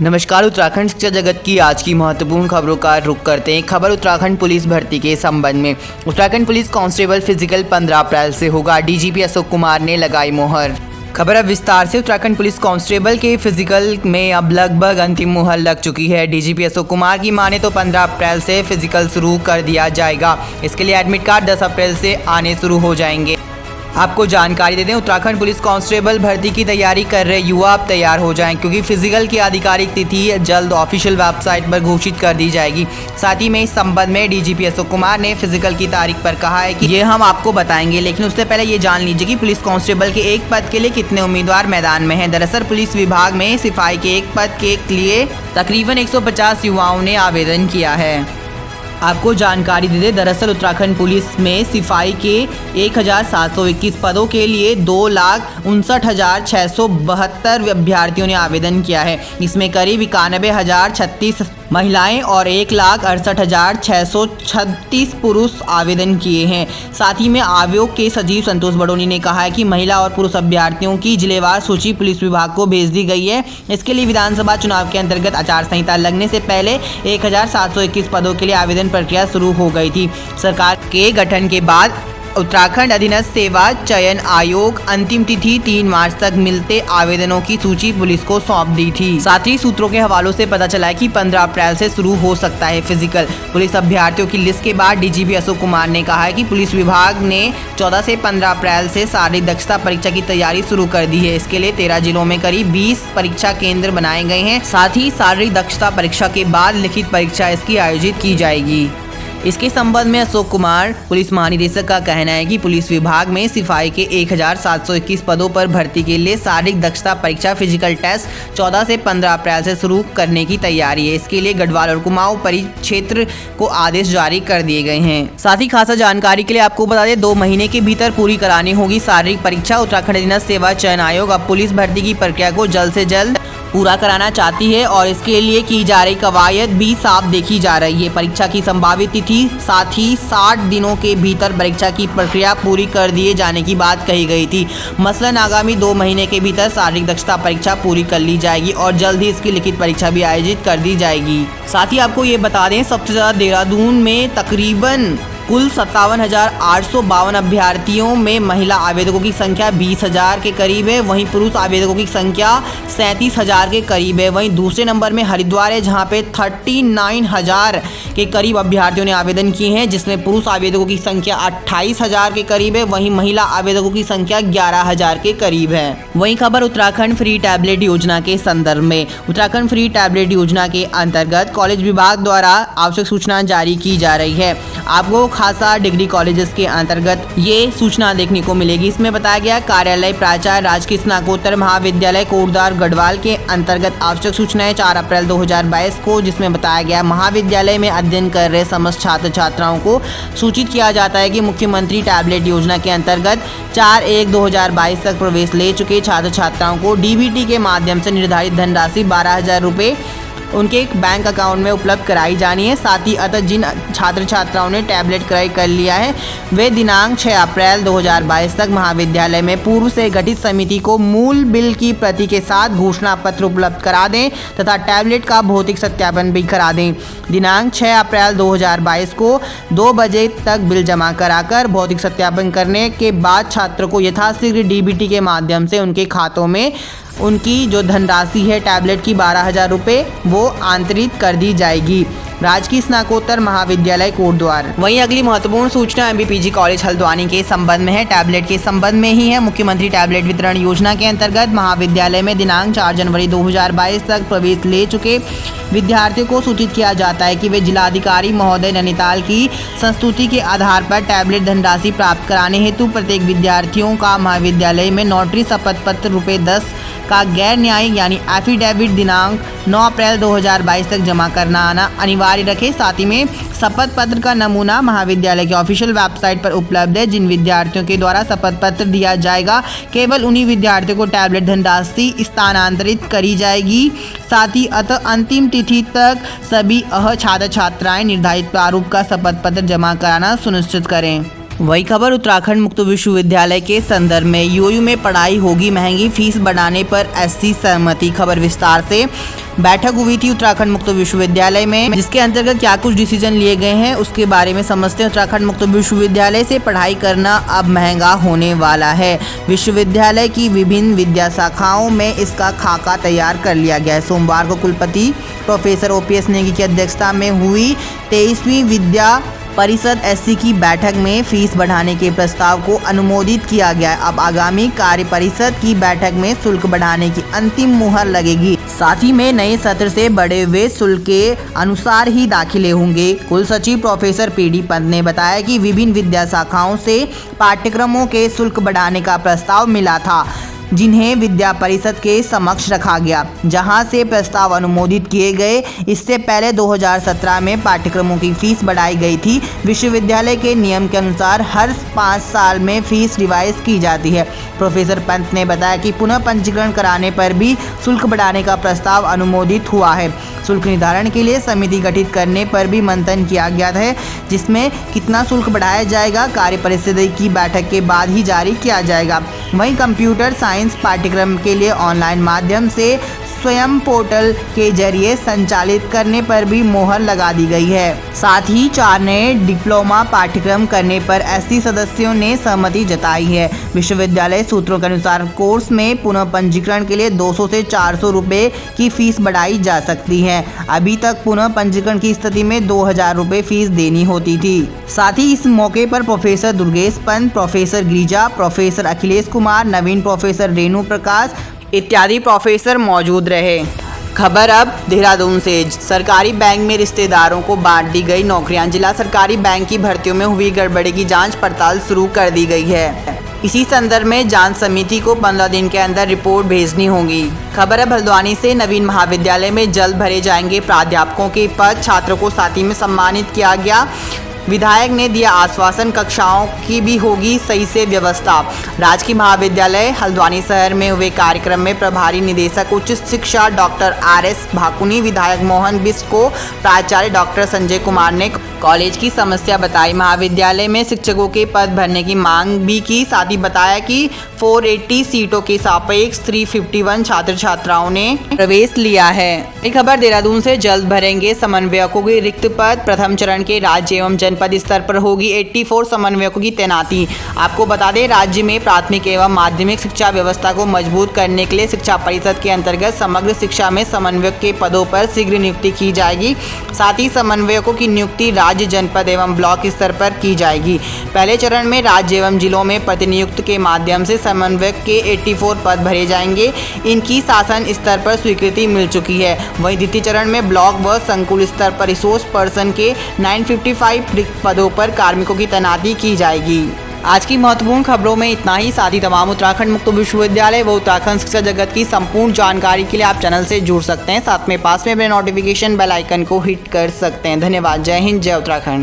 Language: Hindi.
नमस्कार। उत्तराखंड शिक्षा जगत की आज की महत्वपूर्ण खबरों का रुख करते हैं। खबर उत्तराखंड पुलिस भर्ती के संबंध में। उत्तराखंड पुलिस कांस्टेबल फिजिकल 15 अप्रैल से होगा। डीजीपी अशोक कुमार ने लगाई मोहर। खबर अब विस्तार से। उत्तराखंड पुलिस कांस्टेबल के फिजिकल में अब लगभग अंतिम मुहर लग चुकी है। डीजीपी अशोक कुमार की माने तो 15 अप्रैल से फिजिकल शुरू कर दिया जाएगा। इसके लिए एडमिट कार्ड 10 अप्रैल से आने शुरू हो जाएंगे। आपको जानकारी दे दें, उत्तराखंड पुलिस कांस्टेबल भर्ती की तैयारी कर रहे युवा अब तैयार हो जाएं, क्योंकि फिजिकल की आधिकारिक तिथि जल्द ऑफिशियल वेबसाइट पर घोषित कर दी जाएगी। साथ ही में इस संबंध में डीजीपी अशोक कुमार ने फिजिकल की तारीख पर कहा है कि ये हम आपको बताएंगे, लेकिन उससे पहले ये जान लीजिए कि पुलिस कांस्टेबल के एक पद के लिए कितने उम्मीदवार मैदान में हैं। दरअसल पुलिस विभाग में सिपाही के एक पद के लिए तकरीबन 150 युवाओं ने आवेदन किया है। आपको जानकारी दे दें, दरअसल उत्तराखंड पुलिस में सिपाही के 1721 पदों के लिए 2,59,672 अभ्यर्थियों ने आवेदन किया है। इसमें करीब 91,036 महिलाएं और 1,68,636 पुरुष आवेदन किए हैं। साथ ही में आयोग के सचिव संतोष बडोनी ने कहा है कि महिला और पुरुष अभ्यर्थियों की जिलेवार सूची पुलिस विभाग को भेज दी गई है। इसके लिए विधानसभा चुनाव के अंतर्गत आचार संहिता लगने से पहले 1,721 पदों के लिए आवेदन प्रक्रिया शुरू हो गई थी। सरकार के गठन के बाद उत्तराखंड अधीनस्थ सेवा चयन आयोग अंतिम तिथि 3 मार्च तक मिलते आवेदनों की सूची पुलिस को सौंप दी थी। साथ ही सूत्रों के हवालों से पता चला है कि 15 अप्रैल से शुरू हो सकता है फिजिकल। पुलिस अभ्यर्थियों की लिस्ट के बाद डीजीपी अशोक कुमार ने कहा है कि पुलिस विभाग ने 14 से 15 अप्रैल से शारीरिक दक्षता परीक्षा की तैयारी शुरू कर दी है। इसके लिए 13 जिलों में करीब 20 परीक्षा केंद्र बनाए गए हैं। साथ ही शारीरिक दक्षता परीक्षा के बाद लिखित परीक्षा इसकी आयोजित की जाएगी। इसके संबंध में अशोक कुमार पुलिस महानिदेशक का कहना है कि पुलिस विभाग में सिपाही के 1,721 पदों पर भर्ती के लिए शारीरिक दक्षता परीक्षा फिजिकल टेस्ट 14 से 15 अप्रैल से शुरू करने की तैयारी है। इसके लिए गढ़वाल और कुमाऊं परिक्षेत्र को आदेश जारी कर दिए गए हैं। साथ ही खासा जानकारी के लिए आपको बता दें, 2 महीने के भीतर पूरी करानी होगी शारीरिक परीक्षा। उत्तराखंड अधीनस्थ सेवा चयन आयोग अब पुलिस भर्ती की प्रक्रिया को जल्द से जल्द पूरा कराना चाहती है और इसके लिए की जा रही कवायद भी साफ देखी जा रही है। परीक्षा की संभावित तिथि, साथ ही 60 दिनों के भीतर परीक्षा की प्रक्रिया पूरी कर दिए जाने की बात कही गई थी। मसलन आगामी 2 महीने के भीतर शारीरिक दक्षता परीक्षा पूरी कर ली जाएगी और जल्द ही इसकी लिखित परीक्षा भी आयोजित कर दी जाएगी। साथ ही आपको ये बता दें, सबसे ज़्यादा देहरादून में तकरीबन कुल 57,852 अभ्यर्थियों में महिला आवेदकों की संख्या 20,000 के करीब है। वहीं पुरुष आवेदकों की संख्या 37,000 के करीब है। वहीं दूसरे नंबर में हरिद्वार है, जहां पे 39,000 के करीब अभ्यर्थियों ने आवेदन किए हैं, जिसमें पुरुष आवेदकों की संख्या 28,000 के करीब है। वहीं महिला आवेदकों की संख्या 11,000 के करीब है। वहीं खबर उत्तराखंड फ्री टैबलेट योजना के संदर्भ में। उत्तराखंड फ्री टैबलेट योजना के अंतर्गत कॉलेज विभाग द्वारा आवश्यक सूचना जारी की जा रही है। आपको खासा डिग्री कॉलेजेस के अंतर्गत ये सूचना देखने को मिलेगी। इसमें बताया गया, कार्यालय प्राचार्य राजकीय स्नातकोत्तर महाविद्यालय कोटद्वार गढ़वाल के अंतर्गत आवश्यक सूचनाएं 4 अप्रैल 2022 को, जिसमें बताया गया महाविद्यालय में अध्ययन कर रहे समस्त छात्र छात्राओं को सूचित किया जाता है कि मुख्यमंत्री टैबलेट योजना के अंतर्गत 4/1/2022 तक प्रवेश ले चुके छात्र छात्राओं को डीबीटी के माध्यम से निर्धारित धनराशि 12,000 रुपये उनके एक बैंक अकाउंट में उपलब्ध कराई जानी है। साथ ही अतः जिन छात्र छात्राओं ने टैबलेट क्रय कर लिया है, वे दिनांक 6 अप्रैल 2022 तक महाविद्यालय में पूर्व से गठित समिति को मूल बिल की प्रति के साथ घोषणा पत्र उपलब्ध करा दें तथा टैबलेट का भौतिक सत्यापन भी करा दें। दिनांक 6 अप्रैल 2022 को 2 बजे तक बिल जमा कराकर भौतिक सत्यापन करने के बाद छात्र को यथाशीघ्र डीबीटी के माध्यम से उनके खातों में उनकी जो धनराशि है टैबलेट की 12,000 रुपये वो आंतरित कर दी जाएगी। राजकीय स्नातकोत्तर महाविद्यालय कोटद्वार। वहीं अगली महत्वपूर्ण सूचना एमबीपीजी कॉलेज हल्द्वानी के संबंध में है। टैबलेट के संबंध में ही है। मुख्यमंत्री टैबलेट वितरण योजना के अंतर्गत महाविद्यालय में दिनांक 4 जनवरी 2022 तक प्रवेश ले चुके विद्यार्थियों को सूचित किया जाता है कि वे जिलाधिकारी महोदय नैनीताल की संस्तुति के आधार पर टैबलेट धनराशि प्राप्त कराने हेतु प्रत्येक विद्यार्थियों का महाविद्यालय में नोटरी शपथ पत्र ₹10 का गैर न्यायिक यानी एफिडेविट दिनांक 9 अप्रैल 2022 तक जमा करना आना अनिवार्य रखे। साथ ही में शपथ पत्र का नमूना महाविद्यालय के ऑफिशियल वेबसाइट पर उपलब्ध है। जिन विद्यार्थियों के द्वारा शपथ पत्र दिया जाएगा, केवल उन्हीं विद्यार्थियों को टैबलेट धनराशि स्थानांतरित करी जाएगी। साथ ही अतः अंतिम तिथि तक सभी छात्र छात्राएं निर्धारित प्रारूप का शपथ पत्र जमा कराना सुनिश्चित करें। वही खबर उत्तराखंड मुक्त विश्वविद्यालय के संदर्भ में, यूयू में पढ़ाई होगी महंगी, फीस बढ़ाने पर एससी सहमति। खबर विस्तार से। बैठक हुई थी उत्तराखंड मुक्त विश्वविद्यालय में, जिसके अंतर्गत क्या कुछ डिसीजन लिए गए हैं उसके बारे में समझते हैं। उत्तराखंड मुक्त विश्वविद्यालय से पढ़ाई करना अब महंगा होने वाला है। विश्वविद्यालय की विभिन्न विद्या शाखाओं में इसका खाका तैयार कर लिया गया है। सोमवार को कुलपति प्रोफेसर ओपीएस नेगी की अध्यक्षता में हुई 23वीं विद्या परिषद एससी की बैठक में फीस बढ़ाने के प्रस्ताव को अनुमोदित किया गया। अब आगामी कार्य परिषद की बैठक में शुल्क बढ़ाने की अंतिम मुहर लगेगी। साथ ही में नए सत्र से बढ़े हुए शुल्क के अनुसार ही दाखिले होंगे। कुल सचिव प्रोफेसर पीडी पंत ने बताया कि विभिन्न विद्या शाखाओं से पाठ्यक्रमों के शुल्क बढ़ाने का प्रस्ताव मिला था, जिन्हें विद्या परिषद के समक्ष रखा गया, जहां से प्रस्ताव अनुमोदित किए गए। इससे पहले 2017 में पाठ्यक्रमों की फीस बढ़ाई गई थी। विश्वविद्यालय के नियम के अनुसार हर 5 साल में फीस रिवाइज की जाती है। प्रोफेसर पंत ने बताया कि पुनः पंजीकरण कराने पर भी शुल्क बढ़ाने का प्रस्ताव अनुमोदित हुआ है। शुल्क निर्धारण के लिए समिति गठित करने पर भी मंथन किया गया है, जिसमें कितना शुल्क बढ़ाया जाएगा कार्य परिषद की बैठक के बाद ही जारी किया जाएगा। वहीं कंप्यूटर साइंस पाठ्यक्रम के लिए ऑनलाइन माध्यम से स्वयं पोर्टल के जरिए संचालित करने पर भी मोहर लगा दी गई है। साथ ही 4 नए डिप्लोमा पाठ्यक्रम करने पर एससी सदस्यों ने सहमति जताई है। विश्वविद्यालय सूत्रों के अनुसार कोर्स में पुनः पंजीकरण के लिए 200 से 400 रुपये की फीस बढ़ाई जा सकती है। अभी तक पुनः पंजीकरण की स्थिति में 2000 रुपये फीस देनी होती थी। साथ ही इस मौके पर professor Durgesh Pant, professor Girija, professor Akhilesh Kumar, Naveen professor Renu Prakash इत्यादि प्रोफेसर मौजूद रहे। खबर अब देहरादून से। सरकारी बैंक में रिश्तेदारों को बांट दी गई नौकरियां। जिला सरकारी बैंक की भर्तियों में हुई गड़बड़ी की जांच पड़ताल शुरू कर दी गई है। इसी संदर्भ में जांच समिति को 15 दिन के अंदर रिपोर्ट भेजनी होगी। खबर है हल्द्वानी से। नवीन महाविद्यालय में जल्द भरे जाएंगे प्राध्यापकों के पद। छात्रों को साथ ही में सम्मानित किया गया। विधायक ने दिया आश्वासन, कक्षाओं की भी होगी सही से व्यवस्था। राजकीय महाविद्यालय हल्द्वानी शहर में हुए कार्यक्रम में प्रभारी निदेशक उच्च शिक्षा डॉक्टर आरएस भाकुनी, विधायक मोहन बिष्ट को प्राचार्य डॉक्टर संजय कुमार ने कॉलेज की समस्या बताई। महाविद्यालय में शिक्षकों के पद भरने की मांग भी की। साथ ही बताया कि 480 सीटों के सापेक्ष 351 छात्र छात्राओं ने प्रवेश लिया है। एक खबर देहरादून से। जल्द भरेंगे समन्वयकों के रिक्त पद। प्रथम चरण के राज्य एवं जनपद स्तर पर होगी 84 समन्वयकों की तैनाती। आपको बता दें, राज्य में प्राथमिक एवं माध्यमिक शिक्षा व्यवस्था को मजबूत करने के लिए शिक्षा परिषद के अंतर्गत समग्र शिक्षा में समन्वयक के पदों पर शीघ्र नियुक्ति की जाएगी। साथ ही समन्वयकों की नियुक्ति राज्य, जनपद एवं ब्लॉक स्तर पर की जाएगी। पहले चरण में राज्य एवं जिलों में प्रतिनियुक्त के माध्यम से समन्वयक के 84 पद भरे जाएंगे। इनकी शासन स्तर पर स्वीकृति मिल चुकी है। वहीं द्वितीय चरण में ब्लॉक व संकुल स्तर पर रिसोर्स पर्सन के 955 रिक्त पदों पर कार्मिकों की तैनाती की जाएगी। आज की महत्वपूर्ण खबरों में इतना ही। साथ ही तमाम उत्तराखंड मुक्त विश्वविद्यालय व उत्तराखंड शिक्षा जगत की संपूर्ण जानकारी के लिए आप चैनल से जुड़ सकते हैं। साथ में पास में अपने नोटिफिकेशन बेल आइकन को हिट कर सकते हैं। धन्यवाद। जय हिंद, जय उत्तराखंड।